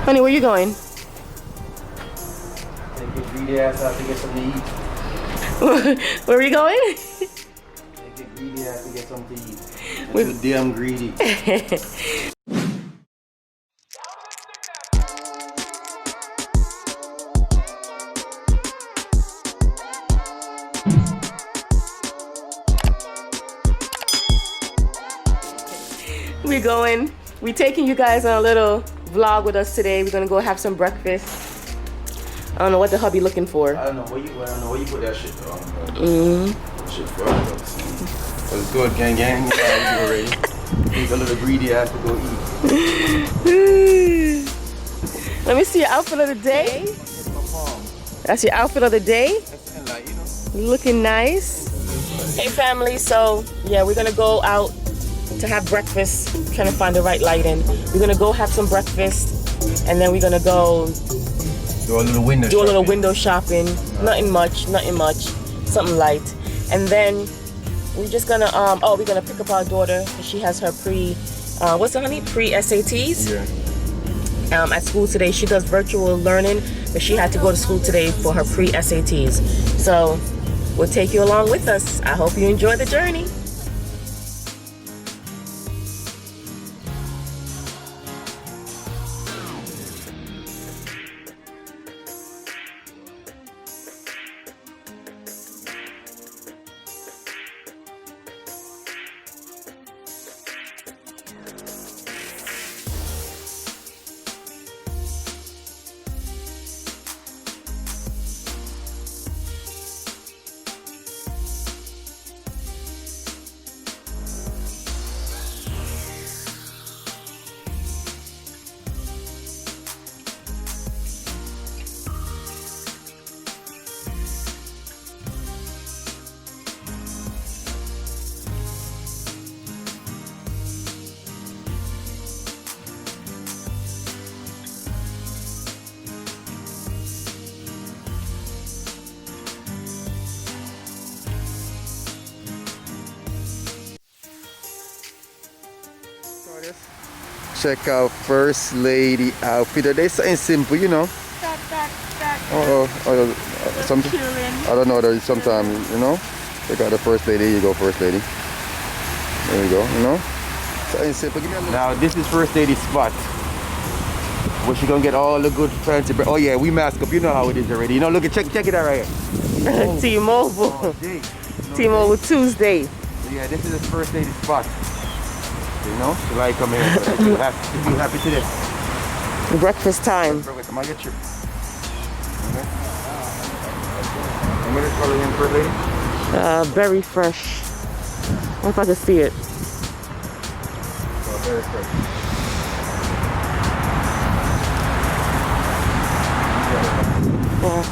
Honey, where you going? Take your greedy ass out to get something to eat. Where are we going? Take your greedy ass to get something to eat. We're damn greedy. We're taking you guys on a little vlog with us today. We're gonna go have some breakfast. I don't know what the hubby looking for. I don't know where you put that shit on. Shit for us. What's good, gang? You already. Take a little greedy ass to go eat. Let me see your outfit of the day. That's your outfit of the day. Looking nice. Hey family, so yeah, we're gonna go out to have breakfast. Trying to find the right lighting. We're gonna go have some breakfast, and then we're gonna go do a little window shopping. Nothing much. Something light. And then we're just gonna we're gonna pick up our daughter. She has her what's it, honey? Pre-SATs. Yeah. At school today. She does virtual learning, but she had to go to school today for her pre-SATs. So we'll take you along with us. I hope you enjoy the journey. Check out First Lady outfit. There's something simple, you know. Something. I don't know. There's sometimes, you know. Check out the First Lady. Here you go, First Lady. There you go. You know. Something simple. Now this is First Lady's spot. Where she gonna get all the good fancy. Oh yeah, we mask up. You know how it is already. You know, look at check it out right here. T-Mobile. T-Mobile Tuesday. So yeah, this is the First Lady's spot. You know, you like come here, but if you happy today. Breakfast time. Come on, get you. Okay. I'm gonna color in First Lady. Very fresh. I if I can see it. Oh, very fresh. Yeah.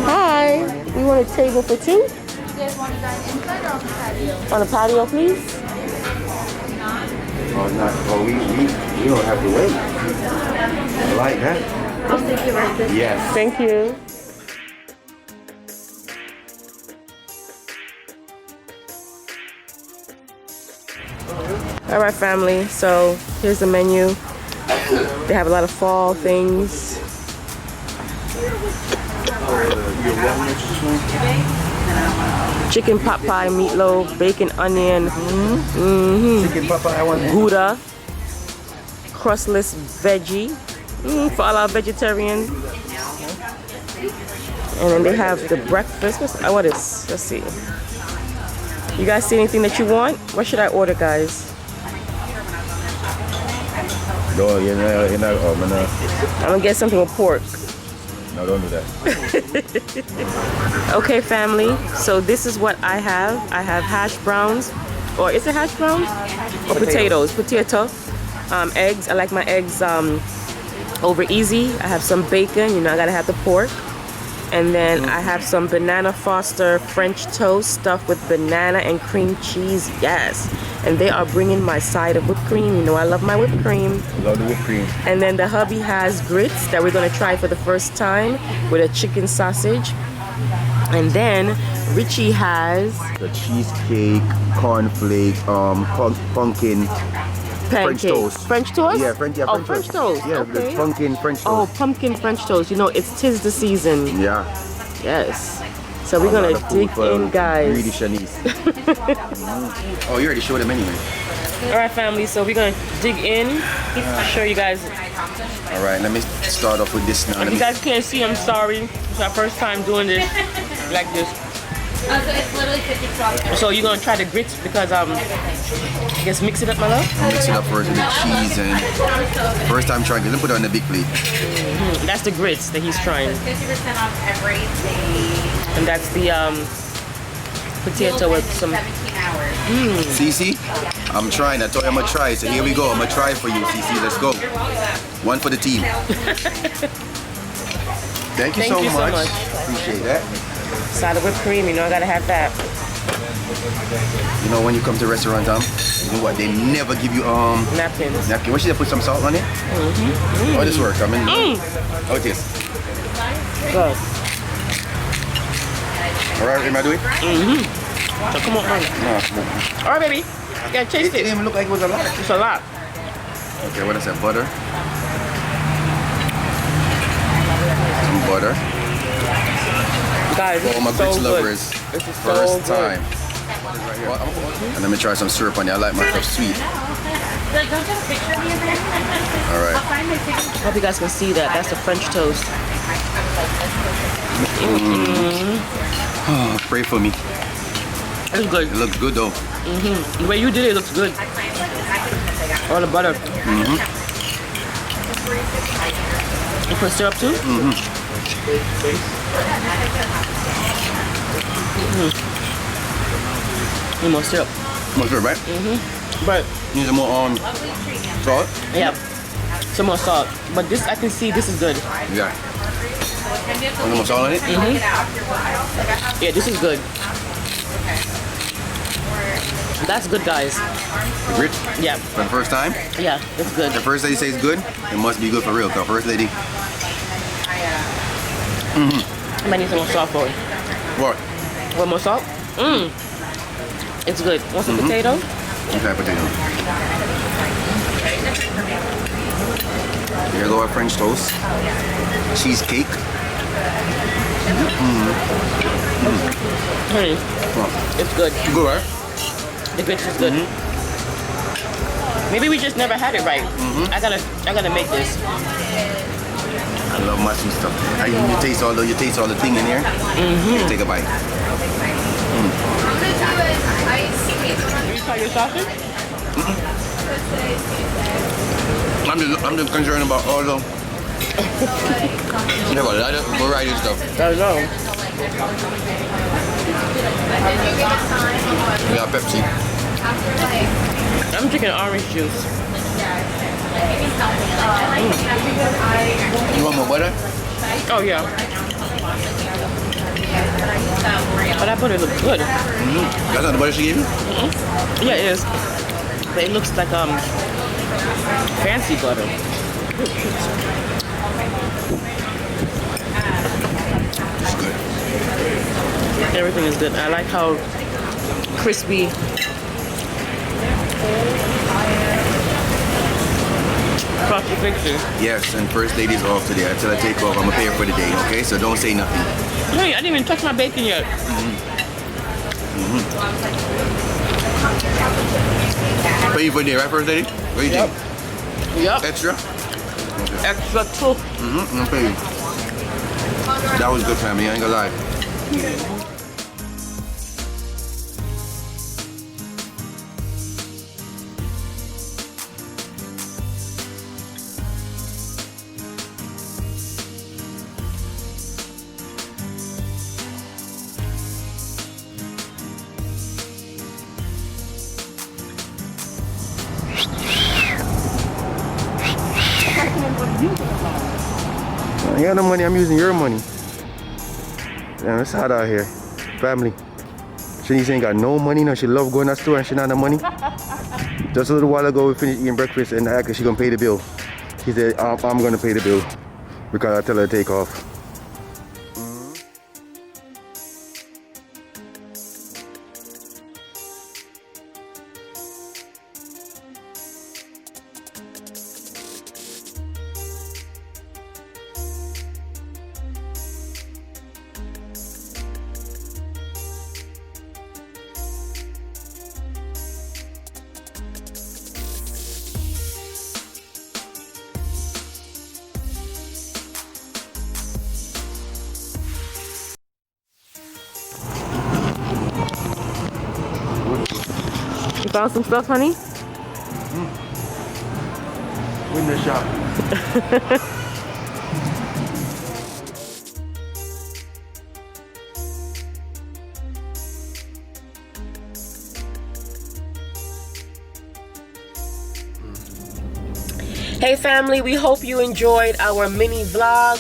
Hi, we want a table for two? You guys want to dine inside or on the patio? On the patio, please? Oh, not. Oh, we don't have to wait. I like that. I'll take you right this. Yes. Thank you. All right, family. So here's the menu. They have a lot of fall things. Chicken pot pie, meatloaf, bacon, onion, Chicken papa, I want Gouda, crustless veggie for all our vegetarians. And then they have the breakfast. What is? Let's see. You guys see anything that you want? What should I order, guys? No, you're not, I'm gonna get something with pork. No, don't do that. Okay, family. So this is what I have. I have hash browns, or is it hash browns? Or potatoes. Potato. Eggs. I like my eggs over easy. I have some bacon. You know, I gotta have the pork. And then I have some banana Foster French toast stuffed with banana and cream cheese. Yes. And they are bringing my side of whipped cream. You know I love my whipped cream. Love the whipped cream. And then the hubby has grits that we're gonna try for the first time with a chicken sausage. And then Richie has the cheesecake, cornflake, pumpkin, French toast. French toast? Yeah, French toast. Yeah, okay. the pumpkin French toast. Oh, pumpkin French toast. You know, tis the season. Yeah. Yes. So we're gonna dig in, guys. Greedy Shanice. Oh, you already showed them anyway. All right, family. So we're gonna dig in. Show you guys. All right, let me start off with this now. If you guys can't see, I'm sorry. It's our first time doing this like this. So it's literally 50 So you're gonna try the grits because I guess mix it up, my love. I'll mix it up first with the cheese and first time trying. Let me put it on the big plate. That's the grits that he's trying. 50% off everything. And that's the potato with some. 17 hours. Cece, I'm trying. I told you I'm gonna try. So here we go. I'm gonna try for you, Cece. Let's go. One for the team. Thank you so much. Appreciate that. Side of whipped cream, you know I gotta have that. You know when you come to restaurant, you know what? They never give you Napkins. napkin. What should I put some salt on it? Oh, this works. I mean, oh, it is. Good. All right, am I doing? So come on, man. No, come on. All right, baby. You gotta taste It it. didn't even look like it was a lot. It's a lot. Okay, what is that? Butter. Some butter. Guys, this For my is so grits good. lovers, This is first so good. time. And let me try some syrup on it. I like my stuff sweet. Don't take a picture of me in there. All right. I'll find my ticket. Hope you guys can see that. That's the French toast. Oh, pray for me. It's good. It looks good though. The way you did it looks good. All the butter. You put syrup too? Need more syrup. More syrup, right? But Need some more salt. yeah, some more salt. But this, I can see this is good. Yeah. Want more salt on it? Yeah, this is good. That's good, guys. The grits Yeah, for the first time. yeah, it's good. The first lady says good. It must be good for real. Cause first lady. I might need some more salt for it. What? One more salt? It's good. Want some potato? Okay, potato. Here go our French toast. Cheesecake. Honey, Oh, it's good. good, right? The grits is good. Maybe we just never had it right. I gotta make this. I love mushroom stuff. You taste all the thing in here. Take a bite. Did you try your sausage? I'm just concerned about all the they have a lot of variety of stuff. I know. We got Pepsi. I'm drinking orange juice. You want more butter? Oh yeah. But that butter looks good. That's not the butter she gave you? Yeah, it is. But it looks like fancy butter. It's good. Everything is good. I like how crispy. Frosty picture. Yes, and first lady's off today. Until I take off, I'm gonna pay her for the day, okay? So don't say nothing. Hey, I didn't even touch my bacon yet. Pay you for the day, right, first lady? What do you think? Yep. Extra? Extra too. I'm gonna pay you. That was good, family. I ain't gonna lie. I got no money, I'm using your money. Damn, it's hot out here. Family. Shanice ain't got no money, no. She love going to the store and she not have money. Just a little while ago, we finished eating breakfast and I asked her she gonna pay the bill. She said, I'm gonna pay the bill because I tell her to take off. You found some stuff, honey? Window shop. Hey family, we hope you enjoyed our mini vlog.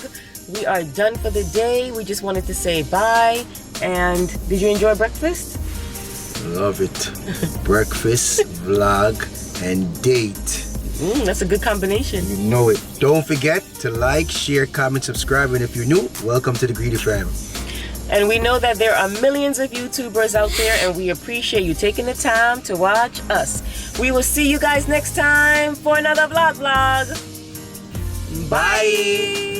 We are done for the day. We just wanted to say bye. And did you enjoy breakfast? Love it. Breakfast, vlog, and date. That's a good combination. You know it. Don't forget to like, share, comment, subscribe, and if you're new, welcome to the Greedy Family. And we know that there are millions of YouTubers out there, and we appreciate you taking the time to watch us. We will see you guys next time for another vlog. Bye.